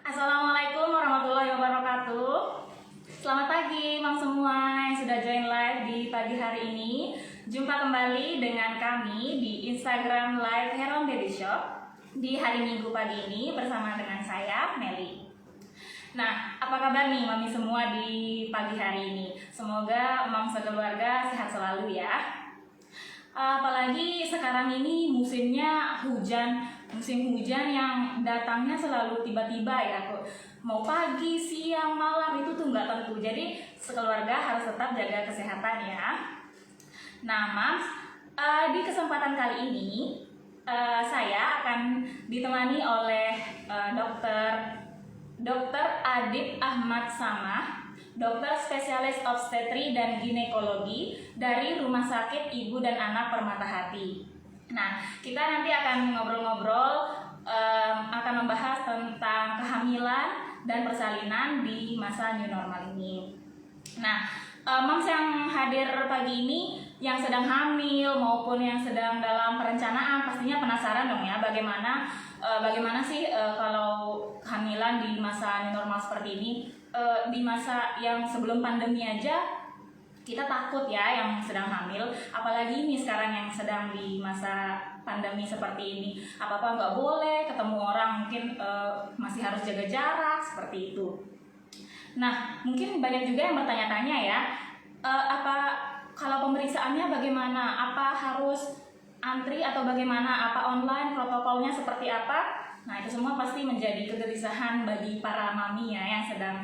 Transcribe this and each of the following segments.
Assalamualaikum warahmatullahi wabarakatuh. Selamat pagi Mam semua yang sudah join live di pagi hari ini. Jumpa kembali dengan kami di Instagram Live Heron Baby Shop di hari Minggu pagi ini bersama dengan saya, Meli. Nah, apa kabar nih Mami semua di pagi hari ini? Semoga Mam sekeluarga sehat selalu ya. Apalagi sekarang ini musimnya musim hujan yang datangnya selalu tiba-tiba ya. Mau pagi, siang, malam itu tuh nggak tentu. Jadi sekeluarga harus tetap jaga kesehatan ya. Nah, Mams, di kesempatan kali ini saya akan ditemani oleh Dokter Adib Ahmad Samah, dokter spesialis obstetri dan ginekologi dari Rumah Sakit Ibu dan Anak Permata Hati. Nah, kita nanti akan ngobrol-ngobrol, akan membahas tentang kehamilan dan persalinan di masa new normal ini. Nah, Moms yang hadir pagi ini, yang sedang hamil maupun yang sedang dalam perencanaan, pastinya penasaran dong ya bagaimana sih kalau kehamilan di masa new normal seperti ini. Di masa yang sebelum pandemi aja kita takut ya yang sedang hamil, apalagi ini sekarang yang sedang di masa pandemi seperti ini, apa-apa nggak boleh, ketemu orang mungkin masih harus jaga jarak seperti itu. Nah, mungkin banyak juga yang bertanya-tanya ya, kalau pemeriksaannya bagaimana, apa harus antri atau bagaimana, apa online, protokolnya seperti apa? Nah, itu semua pasti menjadi kegelisahan bagi para mami ya yang sedang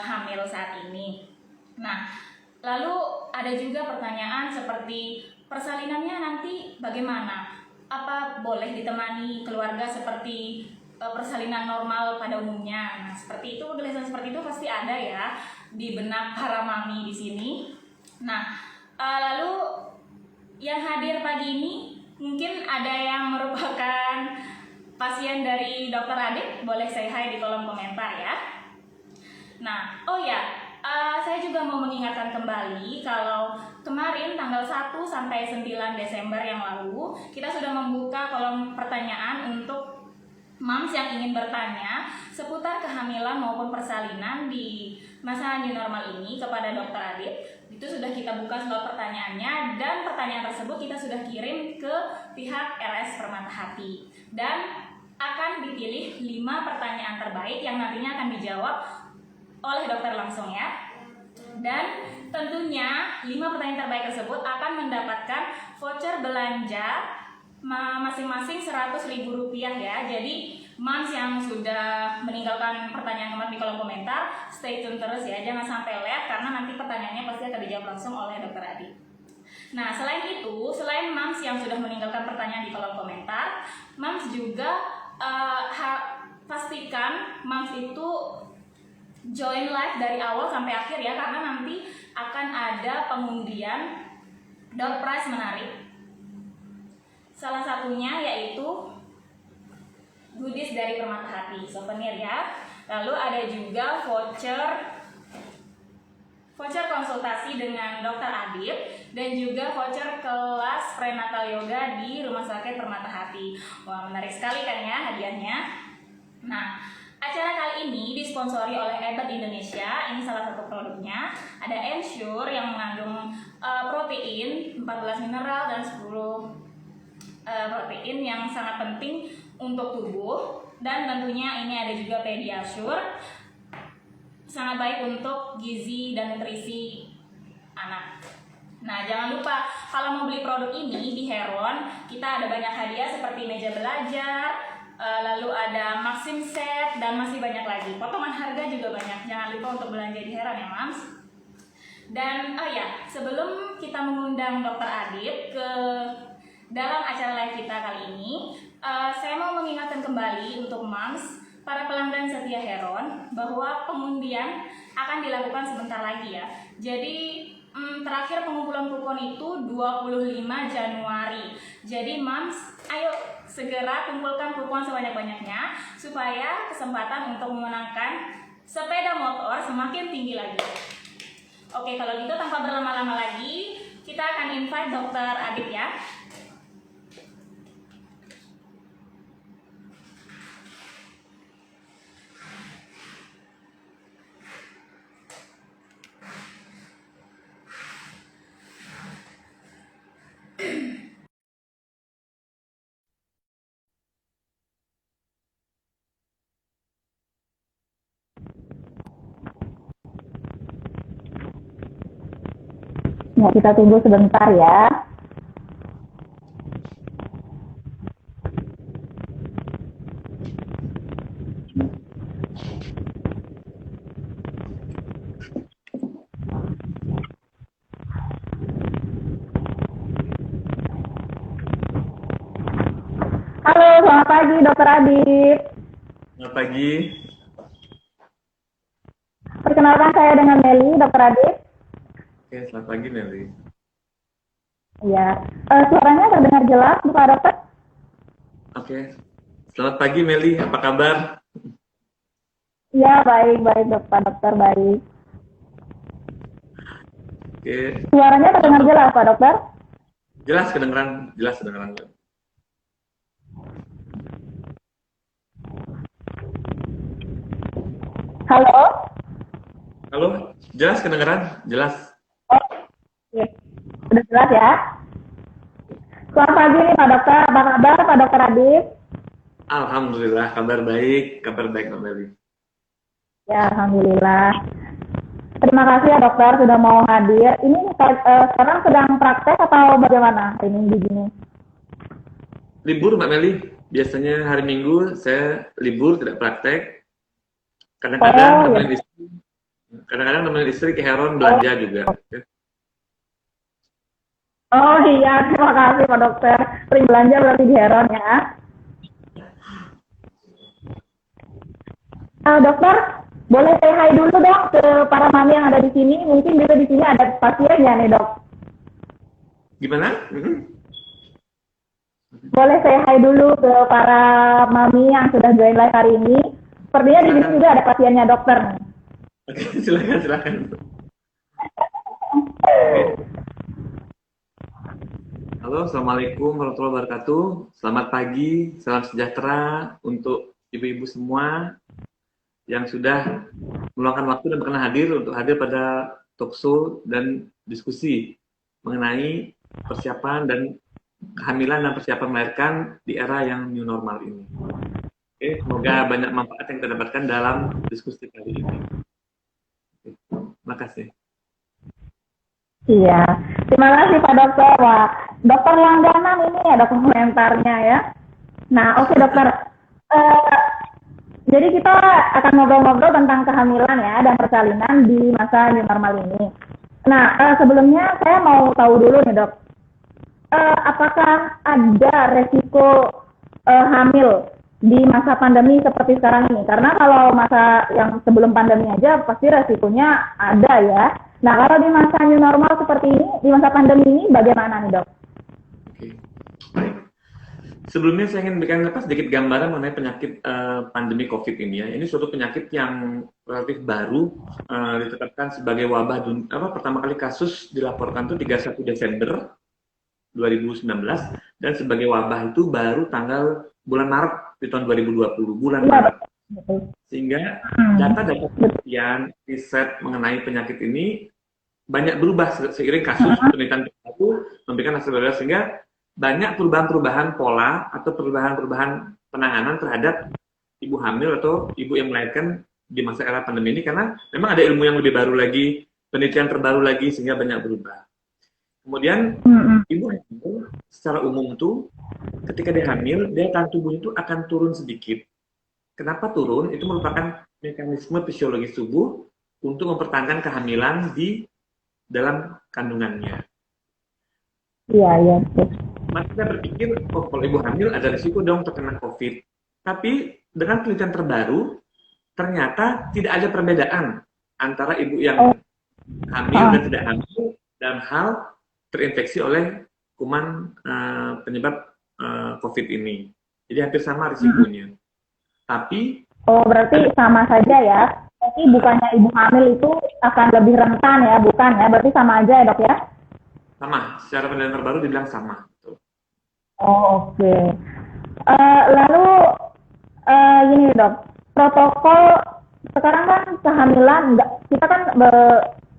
hamil saat ini. Nah, lalu ada juga pertanyaan seperti persalinannya nanti bagaimana? Apa boleh ditemani keluarga seperti persalinan normal pada umumnya? Nah, seperti itu, kegelisahan seperti itu pasti ada ya di benak para mami di sini. Nah, lalu yang hadir pagi ini mungkin ada yang merupakan pasien dari Dokter Adib, boleh say hi di kolom komentar ya. Nah, saya juga mau mengingatkan kembali kalau kemarin tanggal 1 sampai 9 Desember yang lalu kita sudah membuka kolom pertanyaan untuk Moms yang ingin bertanya seputar kehamilan maupun persalinan di masa new normal ini kepada Dokter Adib. Itu sudah kita buka slot pertanyaannya, dan pertanyaan tersebut kita sudah kirim ke pihak RS Permata Hati, dan akan dipilih 5 pertanyaan terbaik yang nantinya akan dijawab oleh dokter langsung ya. Dan tentunya 5 pertanyaan terbaik tersebut akan mendapatkan voucher belanja masing-masing Rp100.000 ya. Jadi Moms yang sudah meninggalkan pertanyaan kemarin di kolom komentar, stay tune terus ya, jangan sampai lewat karena nanti pertanyaannya pasti akan dijawab langsung oleh Dokter Adi. Nah, selain Moms yang sudah meninggalkan pertanyaan di kolom komentar, Moms juga pastikan Moms itu join live dari awal sampai akhir ya, karena nanti akan ada pengundian door prize menarik. Salah satunya yaitu goodies dari Permata Hati, souvenir ya. Lalu ada juga voucher konsultasi dengan Dokter Adib, dan juga voucher kelas prenatal yoga di Rumah Sakit Permata Hati. Wah, menarik sekali kan ya hadiahnya. Nah, acara kali ini disponsori oleh Ebert Indonesia. Ini salah satu produknya. Ada Ensure yang mengandung protein 14 mineral dan 10 protein yang sangat penting untuk tubuh, dan tentunya ini ada juga Pediasure, sangat baik untuk gizi dan nutrisi anak. Nah, jangan lupa kalau mau beli produk ini di Heron, kita ada banyak hadiah seperti meja belajar, lalu ada Maxim set, dan masih banyak lagi. Potongan harga juga banyak. Jangan lupa untuk belanja di Heron ya, Mams. Dan sebelum kita mengundang Dokter Adib ke dalam acara live kita kali ini, saya mau mengingatkan kembali untuk Moms, para pelanggan setia Heron, bahwa pengundian akan dilakukan sebentar lagi ya. Jadi terakhir pengumpulan kupon itu 25 Januari. Jadi Moms, ayo segera kumpulkan kupon sebanyak-banyaknya supaya kesempatan untuk memenangkan sepeda motor semakin tinggi lagi. Oke, kalau gitu tanpa berlama-lama lagi, kita akan invite Dokter Adib ya. Ya, kita tunggu sebentar ya. Halo, selamat pagi Dokter Adit. Selamat pagi. Perkenalkan saya dengan Meli, Dokter Adit. Oke, selamat pagi Nelly. Ya, suaranya terdengar jelas, Pak Dokter? Oke, selamat pagi Meli. Apa kabar? Ya, baik, Pak Dokter, baik. Oke, Suaranya terdengar selamat. jelas, Pak Dokter? Jelas kedengeran. Halo? Halo, jelas kedengeran? Jelas. Oh, oke. Sudah jelas ya? Selamat pagi nih Pak Dokter, apa kabar Pak Dokter Adit? Alhamdulillah, kabar baik Mbak Meli. Ya, Alhamdulillah. Terima kasih ya dokter sudah mau hadir. Ini sekarang sedang praktek atau bagaimana ini di sini? Libur Mbak Meli. Biasanya hari Minggu saya libur tidak praktek. Oh, ya. Kadang-kadang nemenin istri ke Heron belanja juga. Oh iya, terima kasih Pak Dokter. Sering belanja berarti di Heron ya. Dokter, boleh say hi dulu dong ke para mami yang ada di sini. Mungkin juga di sini ada pasiennya nih dok. Gimana? Boleh say hi dulu ke para mami yang sudah join live hari ini. Sepertinya di sini juga ada pasiennya dokter. Oke, silakan. Halo, assalamualaikum warahmatullahi wabarakatuh. Selamat pagi, salam sejahtera untuk ibu-ibu semua yang sudah meluangkan waktu dan berkenan hadir pada talkshow dan diskusi mengenai persiapan dan kehamilan dan persiapan melahirkan di era yang new normal ini. Oke, semoga banyak manfaat yang kita dapatkan dalam diskusi kali ini. Oke, terima kasih. Iya, terima kasih Pak Dokter. Wah, dokter langganan ini ada komentarnya ya. Nah, oke dokter. Jadi kita akan ngobrol-ngobrol tentang kehamilan ya dan persalinan di masa new normal ini. Nah, sebelumnya saya mau tahu dulu nih dok, apakah ada resiko hamil di masa pandemi seperti sekarang ini? Karena kalau masa yang sebelum pandemi aja pasti resikonya ada ya. Nah, kalau di masa new normal seperti ini, di masa pandemi ini bagaimana nih dok? Oke, baik. Sebelumnya saya ingin berikan sedikit gambaran mengenai penyakit pandemi COVID ini ya. Ini suatu penyakit yang relatif baru, ditetapkan sebagai wabah pertama kali kasus dilaporkan itu 31 Desember 2019 dan sebagai wabah itu baru tanggal bulan Maret di tahun 2020, bulan Maret. Sehingga data-data penelitian, riset mengenai penyakit ini banyak berubah seiring kasus penelitian itu memberikan hasil berbeda, sehingga banyak perubahan-perubahan pola atau perubahan-perubahan penanganan terhadap ibu hamil atau ibu yang melahirkan di masa era pandemi ini, karena memang ada ilmu yang lebih baru lagi, penelitian terbaru lagi, sehingga banyak berubah. Kemudian ibu hamil secara umum tuh ketika dia hamil, daya tahan tubuhnya itu akan turun sedikit. Kenapa turun? Itu merupakan mekanisme fisiologis tubuh untuk mempertahankan kehamilan di dalam kandungannya. Iya. Maka kita berpikir, oh kalau ibu hamil ada risiko dong terkena COVID. Tapi dengan penelitian terbaru, ternyata tidak ada perbedaan antara ibu yang hamil dan tidak hamil dalam hal terinfeksi oleh kuman penyebab COVID ini. Jadi hampir sama risikonya. Tapi berarti sama saja ya. Tapi bukannya ibu hamil itu akan lebih rentan ya, bukan ya? Berarti sama aja ya dok ya? Sama, secara penelitian terbaru dibilang sama. Oh oke. Lalu gini dok, protokol sekarang kan kehamilan kita kan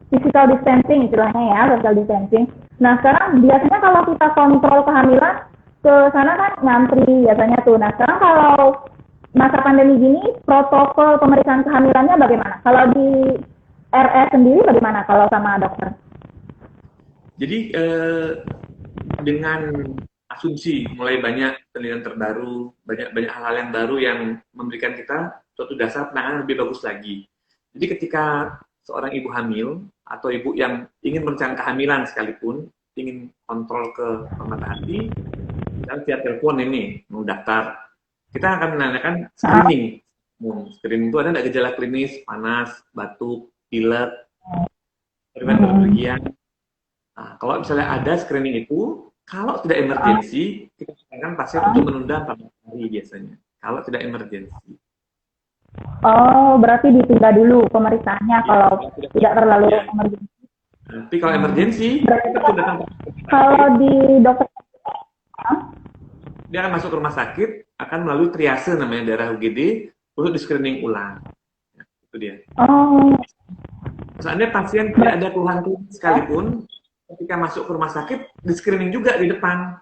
physical distancing istilahnya ya, social distancing. Nah sekarang biasanya kalau kita kontrol kehamilan ke sana kan ngantri biasanya tuh. Nah sekarang kalau masa pandemi gini protokol pemeriksaan kehamilannya bagaimana? Kalau di RS sendiri bagaimana kalau sama dokter? Jadi dengan asumsi mulai banyak penelitian terbaru, banyak hal-hal yang baru yang memberikan kita suatu dasar penanganan lebih bagus lagi. Jadi ketika seorang ibu hamil atau ibu yang ingin merencanakan kehamilan sekalipun, ingin kontrol ke mata hati, dan via telepon ini mau daftar, kita akan menanyakan screening. Screening itu ada nggak gejala klinis, panas, batuk, pilek, bepergian. Nah, kalau misalnya ada screening itu, kalau tidak emergensi, kita sarankan pasien untuk menunda 14 hari biasanya. Kalau tidak emergensi. Oh, berarti ditunda dulu pemeriksaannya kalau tidak terlalu emergensi. Tapi kalau emergensi, kita sudah datang. Kalau di dokter, dia akan masuk ke rumah sakit, akan melalui triase namanya daerah UGD untuk di screening ulang. Ya, itu dia. oh, Seandainya pasien tidak ada keluhan sekalipun, ketika masuk ke rumah sakit, di screening juga di depan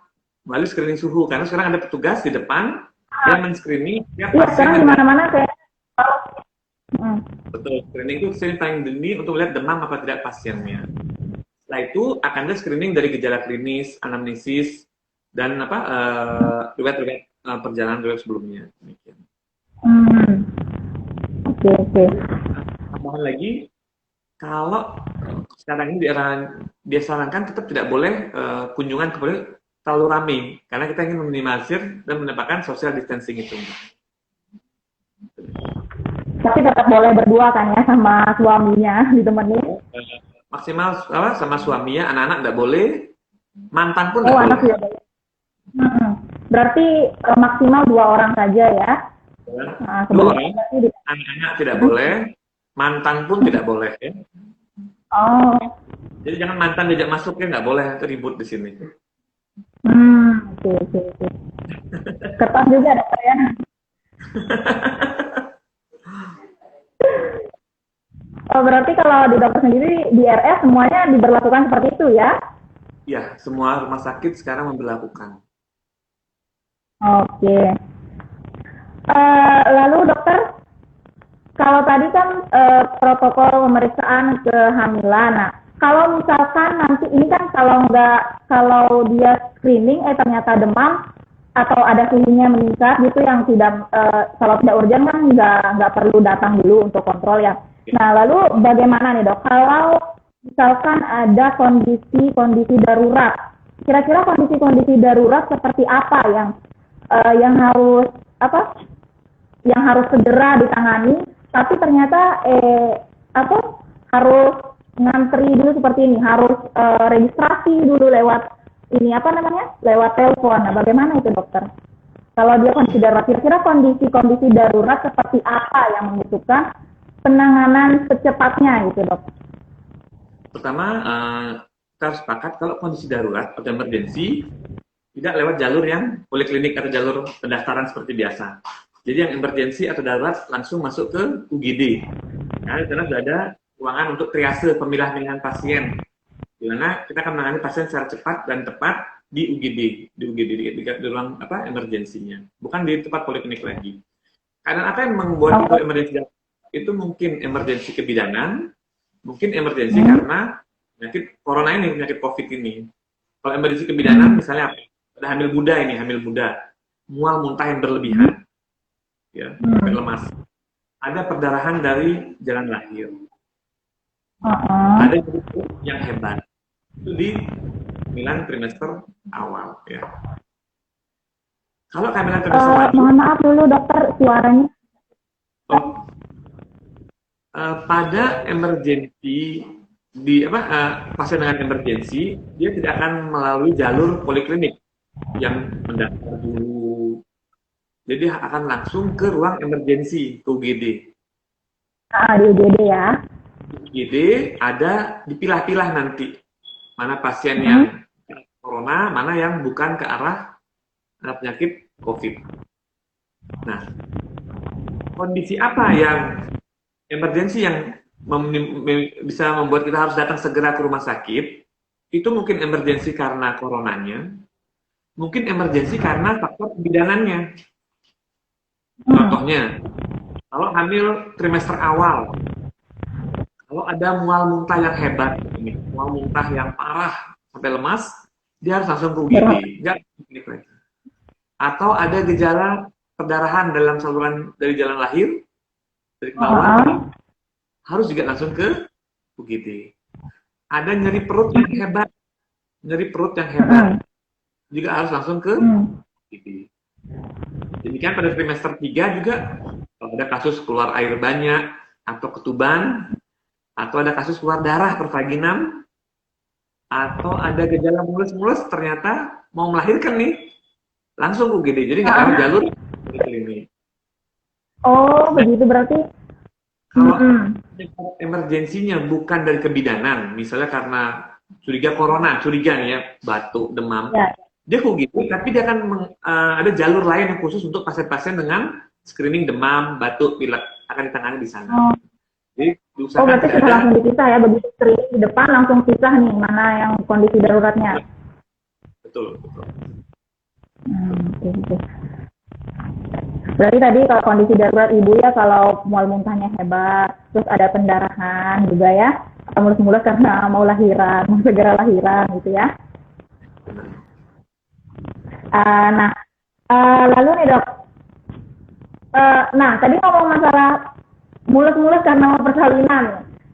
melalui screening suhu. Karena sekarang ada petugas di depan yang men-screening iya pasien. sekarang di mana-mana kayak Betul, screening itu screening paling dini untuk melihat demam apa tidak pasiennya. Setelah itu akan ada screening dari gejala klinis, anamnesis, dan riwayat perjalanan riwayat sebelumnya. Demikian. Oke. Tambahan lagi, kalau sekarang ini dia sarankan tetap tidak boleh kunjungan kepada terlalu ramai, karena kita ingin meminimalisir dan mendapatkan social distancing itu. Tapi tetap boleh berdua kan ya sama suaminya ditemenin. Maksimal sama suaminya, anak-anak tidak boleh, mantan pun Oh, tidak anak boleh. juga boleh. Berarti maksimal 2 orang saja ya. Nah, Dua orang, berarti anak-anak tidak boleh, mantan pun tidak boleh ya. Oh, Jadi jangan mantan diajak masuk ya, nggak boleh, itu ribut di sini. oke. Ketat juga dokter ya. Oh, berarti kalau di dokter sendiri di RS semuanya diberlakukan seperti itu ya? Ya, semua rumah sakit sekarang memberlakukan. Oke. Lalu dokter, kalau tadi kan protokol pemeriksaan kehamilan. Nah, kalau misalkan nanti ini kan kalau dia screening ternyata demam atau ada suhunya meningkat gitu yang tidak kalau tidak urgent kan nggak perlu datang dulu untuk kontrol ya. Nah, lalu bagaimana nih dok? Kalau misalkan ada kondisi darurat, kira-kira kondisi darurat seperti apa yang harus yang harus segera ditangani, tapi ternyata harus ngantri dulu seperti ini, harus registrasi dulu lewat lewat telepon. Nah, bagaimana itu dokter? Kalau dia kondisi darurat, kira-kira kondisi darurat seperti apa yang membutuhkan penanganan secepatnya gitu dok? Pertama, kita harus sepakat kalau kondisi darurat atau emergensi tidak lewat jalur yang poliklinik atau jalur pendaftaran seperti biasa. Jadi yang emergensi atau darurat langsung masuk ke UGD. Karena sudah ada ruangan untuk triase pemilah-pemilahan pasien, di mana kita akan menangani pasien secara cepat dan tepat di UGD, di ruang emergensinya, bukan di tempat poliklinik lagi. Karena apa yang membuat itu emergensi? Itu mungkin emergensi kebidanan, mungkin emergensi karena penyakit corona ini, penyakit COVID ini. Kalau emergensi kebidanan, misalnya ada hamil muda, mual muntah yang berlebihan, ya, lemas. Ada perdarahan dari jalan lahir. Ada yang hebat. Itu di 9 trimester awal, ya. Kalau kehamilan trimester lanjut, mohon maaf dulu dokter, suaranya. Pada emergensi pasien dengan emergensi, dia tidak akan melalui jalur poliklinik yang mendaftar dulu. Jadi akan langsung ke ruang emergensi, ke UGD. Di UGD ya. Di UGD ada dipilah-pilah nanti mana pasien yang corona, mana yang bukan ke arah penyakit COVID. Nah, kondisi apa yang emergensi yang bisa membuat kita harus datang segera ke rumah sakit, itu mungkin emergensi karena coronanya, mungkin emergensi karena faktor kebidanannya. Contohnya, kalau hamil trimester awal, kalau ada mual muntah yang hebat, mual muntah yang parah sampai lemas, dia harus langsung ke UGD, nggak klinik lagi. Atau ada gejala perdarahan dalam saluran dari jalan lahir, dari kemaluan, harus juga langsung ke UGD. Ada nyeri perut yang hebat, juga harus langsung ke UGD. Demikian pada trimester 3 juga, kalau ada kasus keluar air banyak, atau ketuban, atau ada kasus keluar darah pervaginam, atau ada gejala mulus-mulus ternyata mau melahirkan nih, langsung ke UGD. Jadi nggak lewat jalur di klinik. Oh, begitu berarti. Kalau emergensinya bukan dari kebidanan, misalnya karena curiga nih ya, batuk, demam, dia ke UGD, tapi dia akan ada jalur lain yang khusus untuk pasien-pasien dengan screening demam, batuk, pilek, akan ditangani di sana. Jadi berarti kita langsung dipisah ya, begitu screening di depan langsung pisah nih mana yang kondisi daruratnya. Betul. Gitu. Berarti tadi kalau kondisi darurat ibu ya, kalau mual muntahnya hebat, terus ada pendarahan juga ya, atau mulus-mulus karena mau segera lahiran gitu ya. Lalu nih dok, tadi ngomong masalah mulus-mulus karena mau persalinan.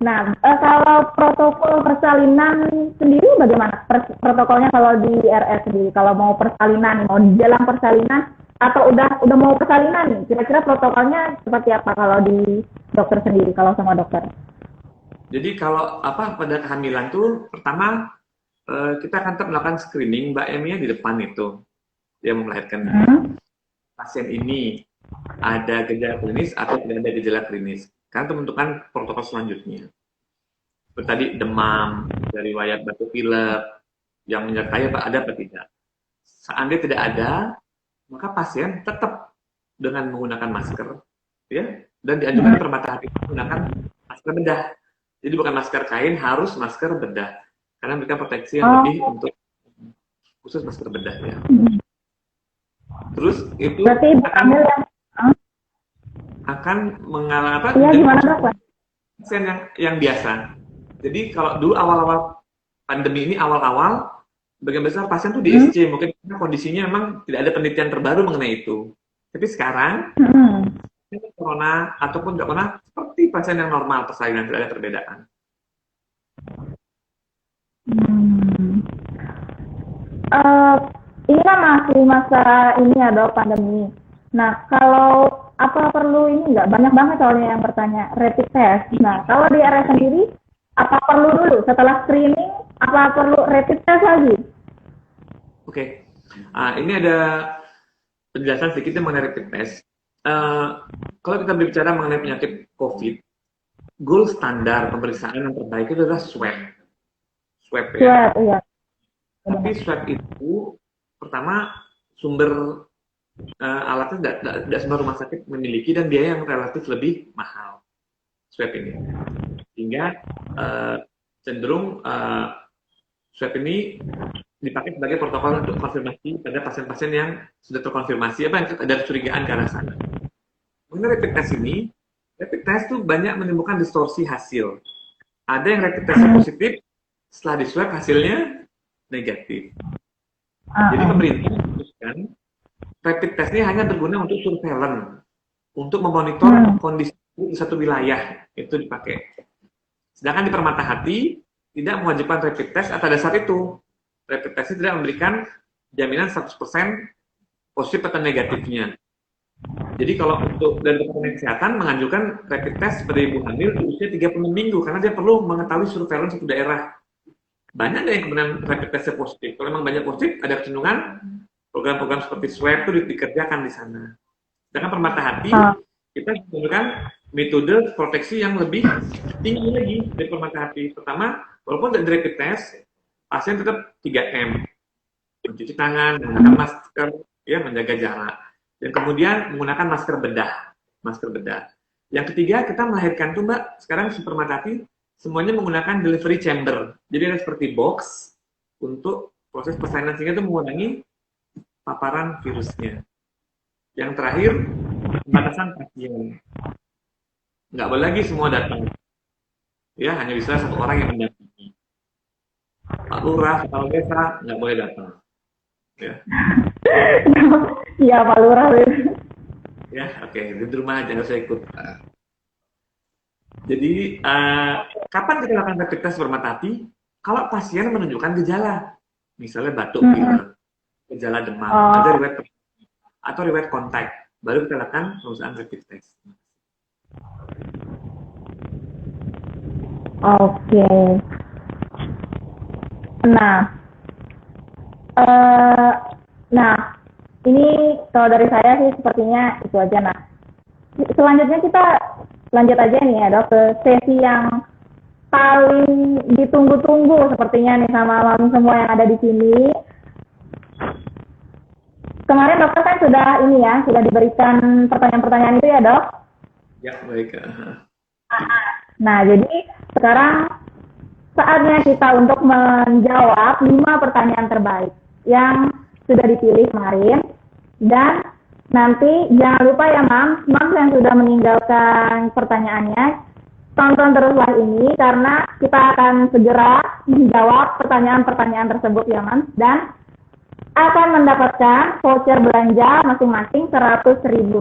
Nah, kalau protokol persalinan sendiri bagaimana? Protokolnya kalau di RS sendiri, kalau mau persalinan, mau di dalam persalinan, atau udah mau persalinan nih, kira-kira protokolnya seperti apa kalau di dokter sendiri, kalau sama dokter? Jadi kalau pada kehamilan tuh pertama kita akan tetap melakukan screening Mbak Emi di depan itu, dia mau melahirkan pasien ini ada gejala klinis atau tidak ada gejala klinis, karena itu menentukan protokol selanjutnya. Seperti tadi demam, dari riwayat batuk pilek yang menyertai ada apa tidak. Seandainya tidak ada, maka pasien tetap dengan menggunakan masker, ya, dan dianjurkan permata hati menggunakan masker bedah. Jadi bukan masker kain, harus masker bedah, karena memberikan proteksi yang lebih untuk khusus masker bedah ya. Terus itu akan mengalami pasien yang biasa. Jadi kalau dulu awal-awal pandemi ini bagian besar pasien tuh di SC, mungkin karena kondisinya memang tidak ada penelitian terbaru mengenai itu. Tapi sekarang, corona ataupun tidak corona, seperti pasien yang normal, persalinan, tidak ada perbedaan. Ini kan masih masa ini ya dok, pandemi. Nah, kalau apa perlu ini nggak? Banyak banget soalnya yang bertanya, rapid test. Nah, kalau di RS sendiri, apa perlu dulu setelah screening, apa perlu rapid test lagi? Oke. Ini ada penjelasan sedikit mengenai rapid test. Kalau kita berbicara mengenai penyakit COVID, gold standar pemeriksaan yang terbaik itu adalah swab. Swab ya. Iya. Tapi swab itu pertama sumber alatnya tidak semua rumah sakit memiliki dan biaya yang relatif lebih mahal swab ini. Sehingga cenderung swab ini dipakai sebagai protokol untuk konfirmasi pada pasien-pasien yang sudah terkonfirmasi yang ada kecurigaan ke arah sana. Mengenai rapid test ini, rapid test itu banyak menimbulkan distorsi hasil. Ada yang rapid testnya positif, setelah di swab hasilnya negatif. Jadi pemerintah memutuskan rapid test ini hanya berguna untuk surveillance, untuk memonitor kondisi di satu wilayah itu dipakai. Sedangkan di Permata Hati tidak mewajibkan rapid test atas dasar itu. Rapid test tidak memberikan jaminan 100% positif atau negatifnya. Jadi kalau untuk dari Departemen Kesehatan menganjurkan rapid test pada ibu hamil di usia 36 minggu karena dia perlu mengetahui surveillance satu daerah. Banyak yang kemudian rapid testnya positif. Kalau memang banyak positif, ada kecenderungan program-program seperti swab itu dikerjakan di sana. Sedangkan Permata Hati kita menggunakan metode proteksi yang lebih tinggi lagi dari Permata Hati. Pertama, walaupun dari rapid test, pasien tetap 3M, mencuci tangan, menggunakan masker, ya, menjaga jarak, dan kemudian menggunakan masker bedah. Yang ketiga, kita melahirkan tuh Mbak, sekarang Permata Hati semuanya menggunakan delivery chamber, jadi ada seperti box untuk proses persalinan sehingga itu mengurangi paparan virusnya. Yang terakhir, pembatasan pasien, nggak boleh lagi semua datang, ya hanya bisa satu orang yang mendampingi. Pak Lurah, kepala desa nggak boleh datang. Ya, Iya Pak Lurah. ya, oke, di rumah aja nggak usah ikut. Jadi kapan kita lakukan rapid test spermatati? Kalau pasien menunjukkan gejala, misalnya batuk pilek, gejala demam, ada riwayat atau riwayat kontak, baru kita lakukan pemeriksaan rapid test. Oke. Nah, ini kalau dari saya sih sepertinya itu aja. Nah, selanjutnya kita lanjut aja nih ya dok ke sesi yang paling ditunggu-tunggu sepertinya nih sama mami semua yang ada di sini. Kemarin dokter kan sudah diberikan pertanyaan-pertanyaan itu ya dok. Ya baik. Nah jadi sekarang saatnya kita untuk menjawab 5 pertanyaan terbaik yang sudah dipilih kemarin. Dan nanti jangan lupa ya Mam yang sudah meninggalkan pertanyaannya, tonton terus live ini karena kita akan segera menjawab pertanyaan-pertanyaan tersebut ya Mam. Dan akan mendapatkan voucher belanja masing-masing Rp100.000.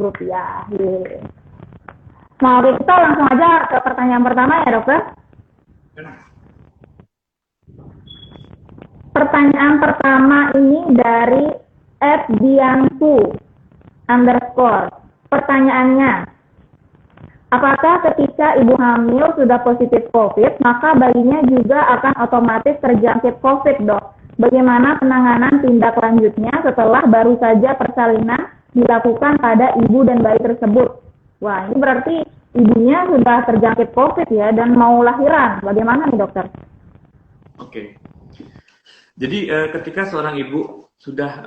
Nah, oke, kita langsung aja ke pertanyaan pertama ya dokter. Pertanyaan pertama ini dari @dianku_. Pertanyaannya, apakah ketika ibu hamil sudah positif COVID, maka bayinya juga akan otomatis terjangkit COVID, dok? Bagaimana penanganan tindak lanjutnya setelah baru saja persalinan dilakukan pada ibu dan bayi tersebut? Wah, ini berarti ibunya sudah terjangkit COVID ya, dan mau lahiran. Bagaimana nih dokter? Oke. Jadi ketika seorang ibu sudah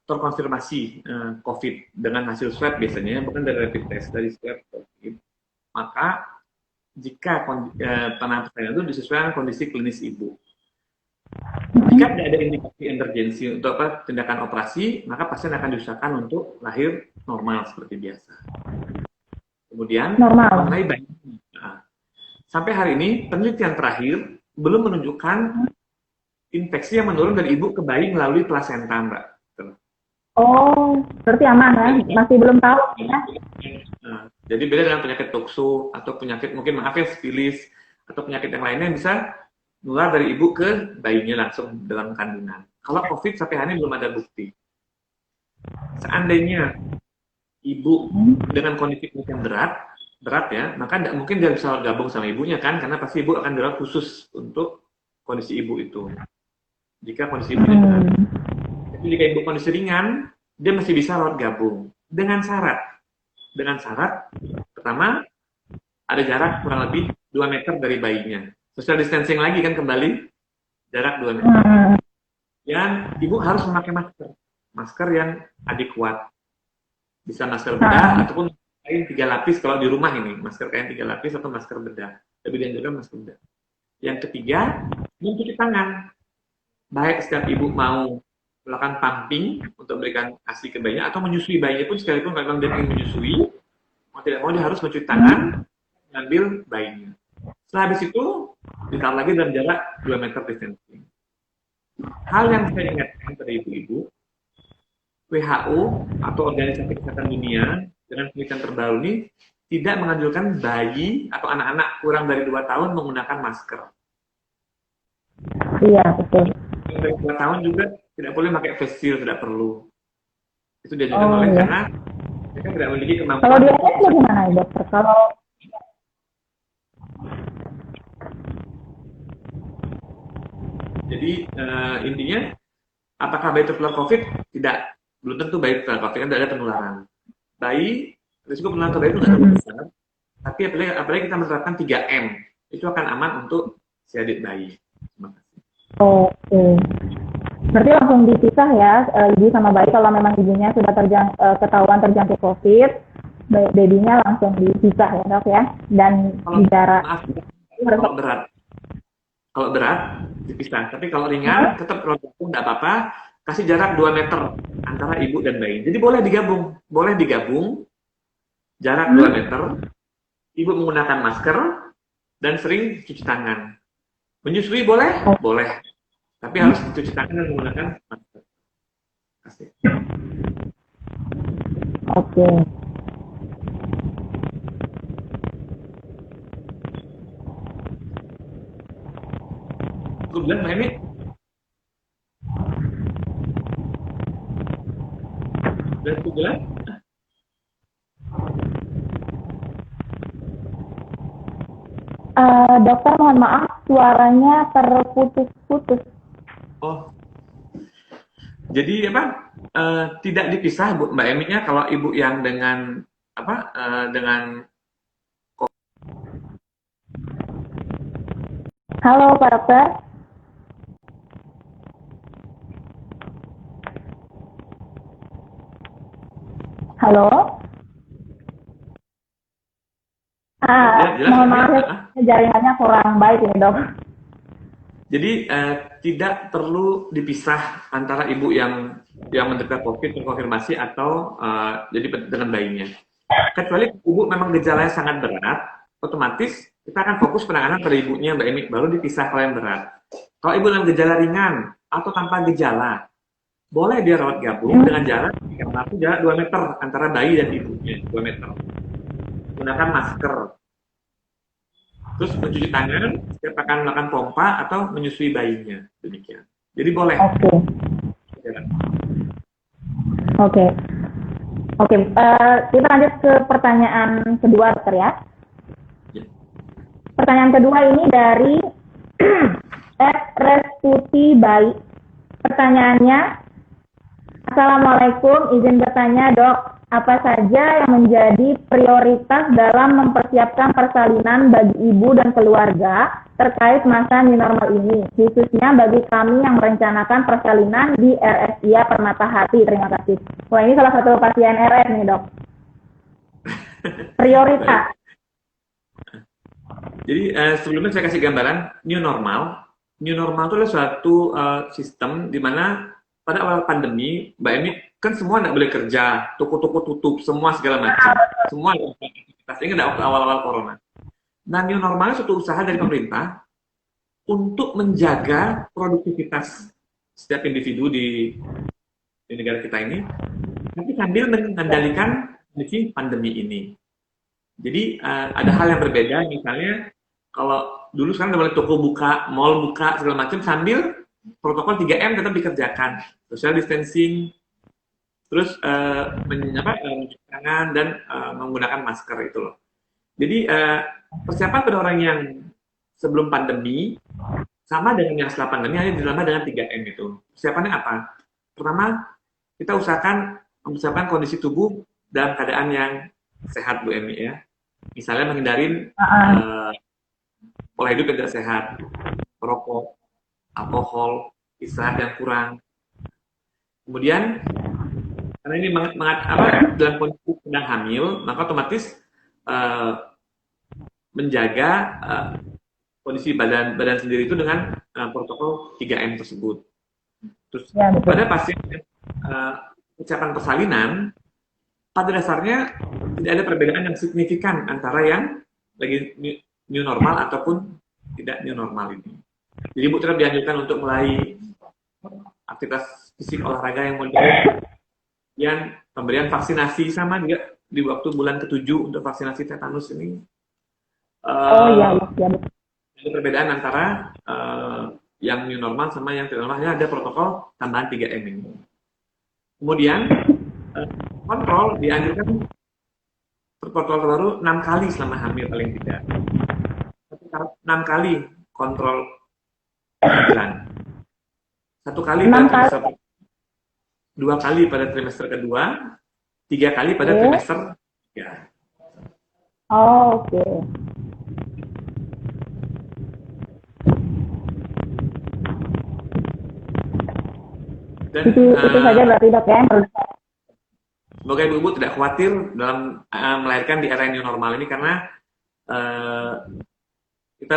terkonfirmasi COVID dengan hasil swab biasanya, bukan dari rapid test, dari swab COVID, maka jika penanganan persalinan itu disesuaikan kondisi klinis ibu. Jika tidak ada indikasi emergensi untuk tindakan operasi, maka pasien akan diusahakan untuk lahir normal seperti biasa. Kemudian mengenai bayi, sampai hari ini penelitian terakhir belum menunjukkan infeksi yang menurun dari ibu ke bayi melalui plasenta, Mbak. Oh, berarti aman ya? Masih belum tahu ya? Jadi beda dengan penyakit tokso atau penyakit mungkin sifilis atau penyakit yang lainnya yang bisa nular dari ibu ke bayinya langsung dalam kandungan. Kalau COVID sampai hari ini belum ada bukti. Seandainya ibu dengan kondisi yang berat ya, maka tidak mungkin dia bisa gabung sama ibunya kan, karena pasti ibu akan dirawat khusus untuk kondisi ibu itu. Jika kondisi ibu berat. Tapi jika ibu kondisi ringan, dia masih bisa rawat gabung dengan syarat. Dengan syarat pertama ada jarak kurang lebih 2 meter dari bayinya. Social distancing lagi kan kembali, jarak 2 meter. Dan ibu harus memakai masker yang adekuat. Bisa masker bedah ataupun kain 3 lapis kalau di rumah ini, masker kain 3 lapis atau masker bedah. Lebih dianjurkan masker bedah. Yang ketiga, mencuci tangan. Baik setiap ibu mau melakukan pumping untuk memberikan ASI ke bayinya atau menyusui bayinya pun sekalipun memang dia ingin menyusui, mau tidak mau dia harus mencuci tangan, mengambil bayinya. Setelah habis itu, ditaruh lagi dalam jarak 2 meter distancing. Hal yang saya ingatkan pada ibu-ibu, WHO atau Organisasi Kesehatan Dunia dengan penelitian terbaru ini tidak menganjurkan bayi atau anak-anak kurang dari 2 tahun menggunakan masker. Iya, betul. Yang dari 2 tahun juga tidak boleh pakai face shield, tidak perlu. Itu diajarkan oleh karena mereka tidak memiliki kemampuan. Kalau di anak bagaimana ya dokter? Kalau jadi intinya, apakah bayi tertular COVID? Tidak, belum tentu bayi tertular COVID, kan tidak ada penularan. Bayi, risiko penularan ke bayi itu tidak terlalu besar, tapi apalagi kita menerapkan 3M, itu akan aman untuk si adik bayi. Terima kasih. Oke. Berarti langsung dipisah ya, ibu sama bayi kalau memang ibunya sudah ketahuan terjangkit COVID, babynya langsung dipisah ya dok ya, dan jarak. Kalau berat dipisah, tapi kalau ringan tetap kalau gabung tidak apa-apa, kasih jarak 2 meter antara ibu dan bayi. Jadi boleh digabung, jarak 2 meter, ibu menggunakan masker dan sering cuci tangan. Menyusui boleh? Boleh. Tapi harus cuci tangan dan menggunakan masker. Asik. Oke. Aku bilang, Mbak Emi, dan aku bilang, Dokter, mohon maaf, suaranya terputus-putus. oh, jadi apa? Tidak dipisah, Bu, Mbak Emi-nya kalau ibu yang dengan apa? Dengan Halo, Pak Dokter. Halo. jelas, Mohon maaf ya, jaringannya kurang baik ini, Dok. Jadi tidak perlu dipisah antara ibu yang menderita COVID terkonfirmasi atau jadi dengan bayinya. Kecuali ibu memang gejalanya sangat berat, otomatis kita akan fokus penanganan pada ibunya, Mbak Emi, baru dipisah kalau yang berat. Kalau ibu dengan gejala ringan atau tanpa gejala, boleh dia rawat gabung dengan jarak yang mampu jarak 2 meter antara bayi dan ibunya, 2 meter. Gunakan masker. Terus mencuci tangan, setiap akan melakukan pompa atau menyusui bayinya, demikian. Jadi boleh. Oke. Kita lanjut ke pertanyaan kedua, Dokter ya. Pertanyaan kedua ini dari Restuti Bayi. Pertanyaannya, Assalamualaikum, izin bertanya, Dok. Apa saja yang menjadi prioritas dalam mempersiapkan persalinan bagi ibu dan keluarga terkait masa new normal ini, khususnya bagi kami yang merencanakan persalinan di RSIA Permata Hati. Terima kasih. Wah, ini salah satu pasien RS nih, Dok. Prioritas. Jadi sebelumnya saya kasih gambaran new normal. New normal itu adalah suatu sistem di mana pada awal pandemi, Mbak Emi, kan semua nggak boleh kerja, toko-toko tutup, semua segala macam. Semua aktivitas ini nggak waktu awal-awal corona. Nah, new normalnya suatu usaha dari pemerintah untuk menjaga produktivitas setiap individu di negara kita ini, tapi sambil mengendalikan kondisi pandemi ini. Jadi ada hal yang berbeda, misalnya kalau dulu sekarang udah boleh toko buka, mall buka, segala macam, sambil protokol 3M tetap dikerjakan, social distancing, terus mencuci tangan dan menggunakan masker itu loh. Jadi persiapan pada orang yang sebelum pandemi sama dengan yang setelah pandemi hanya ditambah dengan 3M itu. Persiapannya apa? Pertama, kita usahakan mempersiapkan kondisi tubuh dalam keadaan yang sehat, Bu Emi ya. Misalnya menghindari pola hidup yang tidak sehat, merokok, alkohol, istirahat yang kurang. Kemudian karena ini dalam kondisi sedang hamil, maka otomatis menjaga kondisi badan sendiri itu dengan protokol 3M tersebut. Terus pada pasien persiapan persalinan, pada dasarnya tidak ada perbedaan yang signifikan antara yang lagi new normal ataupun tidak new normal ini. Jadi ibu tetap dianjurkan untuk mulai aktivitas fisik olahraga yang moderat, yang pemberian vaksinasi sama juga di waktu bulan ke-7 untuk vaksinasi tetanus ini. Iya. Ada perbedaan antara yang new normal sama yang tidak normalnya, ada protokol tambahan 3M ini. Kemudian kontrol dianjurkan protokol terbaru 6 kali selama hamil paling tidak. 6 kali kontrol kehamilan. 1 kali pada trimester, 2 kali pada trimester kedua, 3 kali pada trimester 3. Oke. Dan itu saja berarti, Dok ya. Semoga ibu-ibu tidak khawatir dalam melahirkan di era new normal ini, karena kita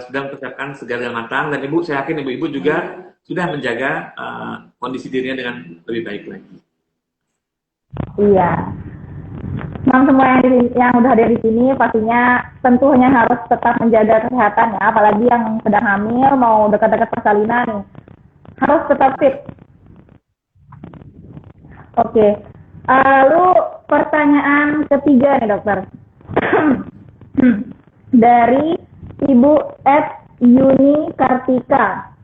sudah mempersiapkan segala matang, dan saya yakin ibu-ibu juga sudah menjaga kondisi dirinya dengan lebih baik lagi. Iya. teman-teman semua yang udah hadir di sini pastinya tentunya harus tetap menjaga kesehatan ya, apalagi yang sedang hamil mau dekat-dekat persalinan nih, harus tetap fit. Oke, lalu pertanyaan ketiga nih dokter. Dari Ibu Yuni Kartika.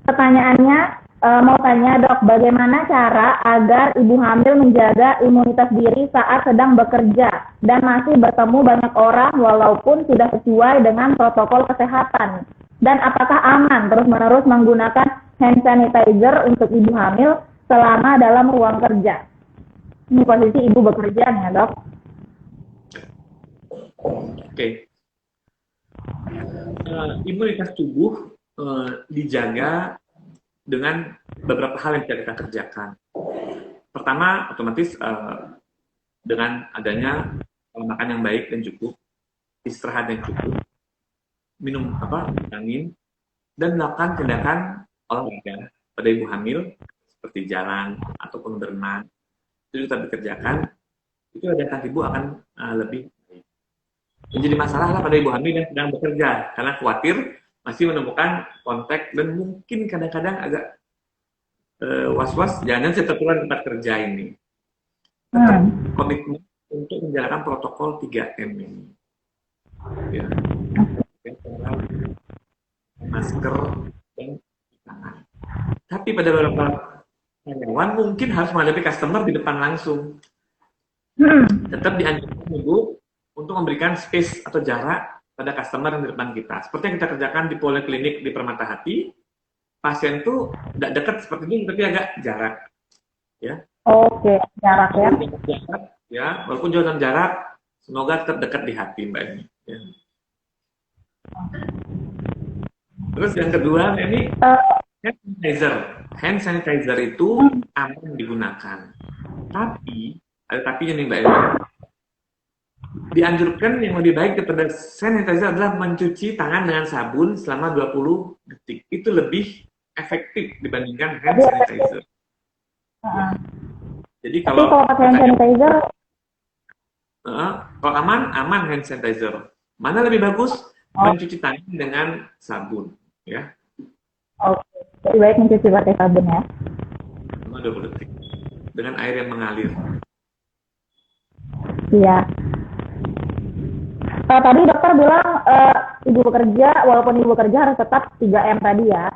Pertanyaannya, mau tanya dok, bagaimana cara agar ibu hamil menjaga imunitas diri saat sedang bekerja dan masih bertemu banyak orang walaupun sudah sesuai dengan protokol kesehatan? Dan apakah aman terus-menerus menggunakan hand sanitizer untuk ibu hamil selama dalam ruang kerja? Ini posisi ibu bekerja nih ya dok. Oke. Imunitas tubuh dijaga dengan beberapa hal yang bisa kita kerjakan. Pertama, otomatis dengan adanya pola makan yang baik dan cukup, istirahat yang cukup, minum vitamin, dan melakukan tindakan olahraga pada ibu hamil seperti jalan ataupun berenang. Itu kita dikerjakan, itu daya tahan tubuh akan lebih baik. Menjadi masalah lah pada ibu hamil yang sedang bekerja karena khawatir masih menemukan kontak dan mungkin kadang-kadang agak was-was jangan saya tertular tempat kerja ini. Tetap komitmen untuk menjalankan protokol 3M ini. Ya. Masker dan tangan. Tapi pada beberapa karyawan mungkin harus menghadapi customer di depan langsung. Tetap dianjurkan ibu untuk memberikan space atau jarak pada customer yang di depan kita. Seperti yang kita kerjakan di poliklinik di Permata Hati, pasien tuh tidak dekat seperti ini, tapi agak jarak. Ya. Oke, jarak ya. Jarak, ya, walaupun jauh dalam jarak, semoga tetap dekat di hati Mbak ini. Ya. Terus yang kedua, ini hand sanitizer. Hand sanitizer itu aman digunakan. Tapi, ada tapinya nih Mbak Eni. Dianjurkan yang lebih baik daripada sanitizer adalah mencuci tangan dengan sabun selama 20 detik. Itu lebih efektif dibandingkan hand sanitizer. Jadi kalau pakai hand sanitizer, kalau aman hand sanitizer. Mana lebih bagus? Mencuci tangan dengan sabun, ya. Oke, lebih baik mencuci pakai sabun ya. Selama 20 detik dengan air yang mengalir. Iya. Tadi dokter bilang ibu bekerja, walaupun ibu bekerja harus tetap 3M tadi ya.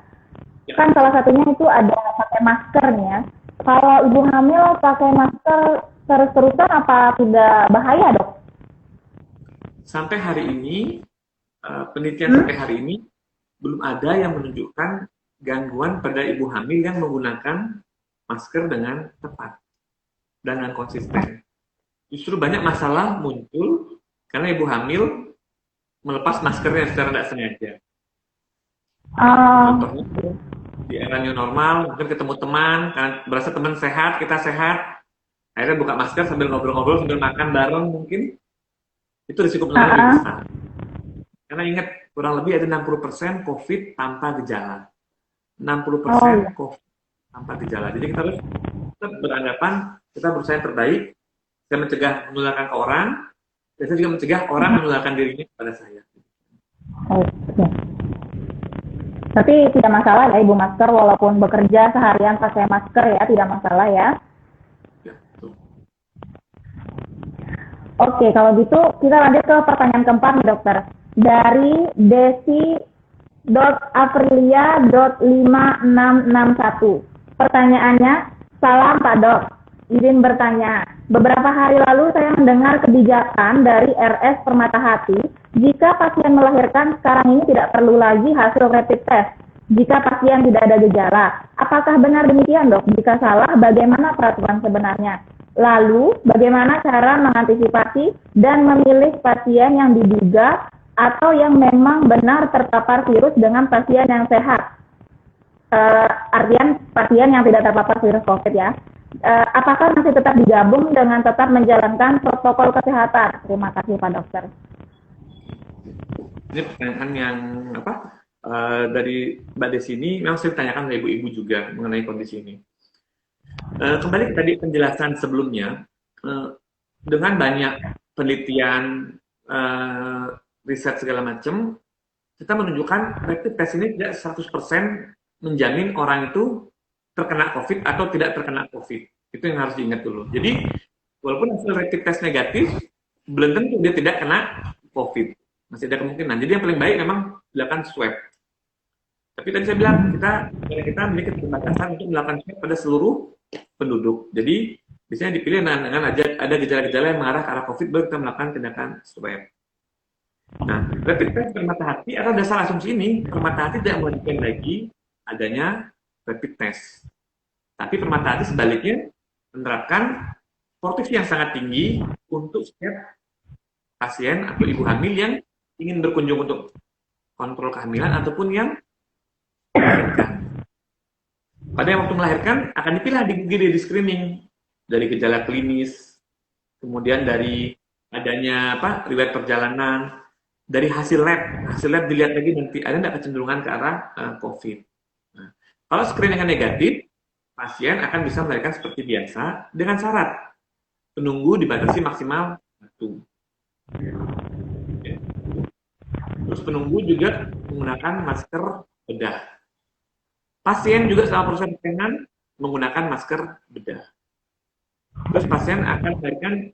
Kan salah satunya itu ada pakai masker nih ya. Kalau ibu hamil pakai masker terus-terusan apa tidak bahaya dok? Sampai hari ini, penelitian sampai hari ini belum ada yang menunjukkan gangguan pada ibu hamil yang menggunakan masker dengan tepat dan dengan konsisten. Justru banyak masalah muncul karena ibu hamil melepas maskernya secara tidak sengaja. Contohnya di era new normal, mungkin ketemu teman, karena berasa teman sehat, kita sehat, akhirnya buka masker sambil ngobrol-ngobrol, sambil makan bareng mungkin, itu risiko penularan lebih besar. Karena ingat, kurang lebih ada 60% COVID tanpa gejala. 60% COVID tanpa gejala. Jadi kita harus tetap beranggapan, kita berusaha yang terbaik, saya mencegah menularkan ke orang, dan saya juga mencegah orang menularkan dirinya kepada saya. Oke. Tapi tidak masalah ya ibu masker, walaupun bekerja seharian pakai masker ya, tidak masalah ya. Ya, betul. Oke, kalau gitu kita lanjut ke pertanyaan keempat nih dokter. Dari desi.aprilia.5661. Pertanyaannya, salam Pak Dok. Izin bertanya, beberapa hari lalu saya mendengar kebijakan dari RS Permata Hati, jika pasien melahirkan sekarang ini tidak perlu lagi hasil rapid test jika pasien tidak ada gejala. Apakah benar demikian dok? Jika salah, bagaimana peraturan sebenarnya? Lalu, bagaimana cara mengantisipasi dan memilih pasien yang diduga atau yang memang benar terpapar virus dengan pasien yang sehat? Artian pasien yang tidak terpapar virus COVID ya. Apakah masih tetap digabung dengan tetap menjalankan protokol kesehatan? Terima kasih Pak Dokter. Ini pertanyaan yang dari Mbak Desi ini memang saya tanyakan ke ibu-ibu juga mengenai kondisi ini. Kembali ke tadi penjelasan sebelumnya, dengan banyak penelitian, riset segala macam, kita menunjukkan rapid test ini tidak 100% menjamin orang itu terkena COVID atau tidak terkena COVID. Itu yang harus diingat dulu. Jadi, walaupun hasil rapid test negatif, belum tentu dia tidak kena COVID. Masih ada kemungkinan. Jadi yang paling baik memang dilakukan swab. Tapi tadi saya bilang, kita memiliki keterbatasan untuk melakukan swab pada seluruh penduduk. Jadi, biasanya dipilih dengan ada gejala-gejala yang mengarah ke arah COVID, baru kita melakukan tindakan swab. Nah, rapid test permata hati atau dasar asumsi ini, permata hati tidak mewajibkan lagi adanya rapid test. Tapi permata hati sebaliknya menerapkan proteksi yang sangat tinggi untuk setiap pasien atau ibu hamil yang ingin berkunjung untuk kontrol kehamilan ataupun yang melahirkan. Pada yang waktu melahirkan akan dipilah di screening dari gejala klinis, kemudian dari adanya riwayat perjalanan, dari hasil lab dilihat lagi nanti ada nggak kecenderungan ke arah COVID. Nah, kalau screening negatif, pasien akan bisa melahirkan seperti biasa dengan syarat penunggu dibatasi maksimal 1. Terus penunggu juga menggunakan masker bedah. Pasien juga selama proses persalinan menggunakan masker bedah. Terus pasien akan melahirkan